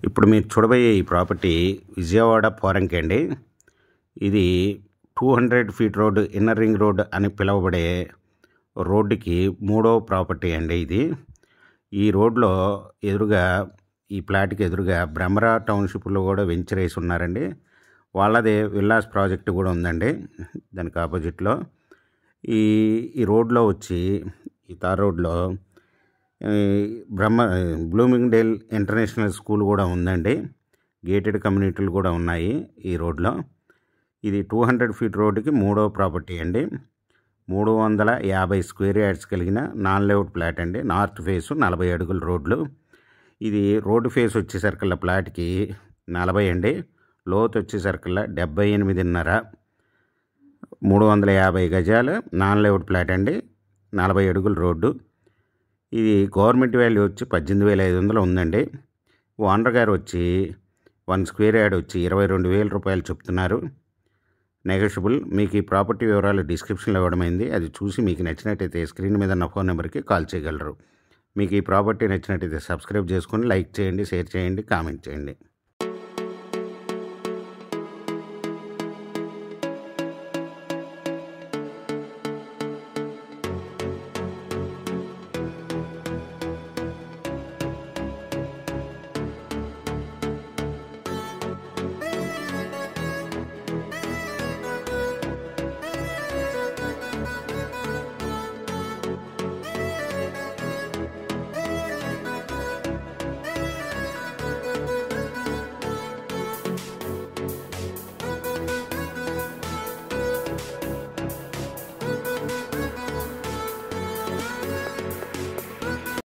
ఇప్పుడు మీరు చూడబోయే ఈ ప్రాపర్టీ విజయవాడ పోరంకి అండి. ఇది 200 feet road, inner ring road అని పిలువబడే రోడ్డుకి మూడో ప్రాపర్టీ అండి ఇది. ఈ రోడ్లో ఎదురుగా, ఈ ప్లాట్కి ఎదురుగా బ్రహ్మరా టౌన్షిప్లో కూడా వెంచర్ వేసి ఉన్నారండి. వాళ్ళదే విల్లాస్ ప్రాజెక్ట్ కూడా ఉందండి దానికి ఆపోజిట్లో. ఈ ఈ రోడ్లో వచ్చి, ఈ తార్ రోడ్లో బ్లూమింగ్డేల్ ఇంటర్నేషనల్ స్కూల్ కూడా ఉందండి. గేటెడ్ కమ్యూనిటీలు కూడా ఉన్నాయి ఈ రోడ్లో. ఇది 200 ఫీట్ రోడ్డుకి మూడో ప్రాపర్టీ అండి. 350 స్క్వేర్ యార్డ్స్ కలిగిన నాన్ లేఅవుట్ ప్లాట్ అండి. నార్త్ ఫేసు 40 అడుగుల రోడ్లు. ఇది రోడ్డు ఫేస్ వచ్చేసరికల్లా ప్లాట్కి 40 అండి. లోతు వచ్చేసరికల్లా 78.5. 350 గజాలు నాన్ లేఅవుట్ ప్లాట్ అండి. 40 అడుగుల రోడ్డు. ఇది గవర్నమెంట్ వాల్యూ వచ్చి 18,500 ఉందండి. ఓనర్ గారు వచ్చి 1 స్క్వేర్ యార్డ్ వచ్చి 22,000 రూపాయలు చెప్తున్నారు. నెగోషియబుల్. మీకు ఈ ప్రాపర్టీ వివరాలు డిస్క్రిప్షన్లో ఇవ్వడమైంది. అది చూసి మీకు నచ్చినట్టయితే స్క్రీన్ మీద ఉన్న ఫోన్ నెంబర్కి కాల్ చేయగలరు. మీకు ఈ ప్రాపర్టీ నచ్చినట్టయితే సబ్స్క్రైబ్ చేసుకొని లైక్ చేయండి, షేర్ చేయండి, కామెంట్ చేయండి.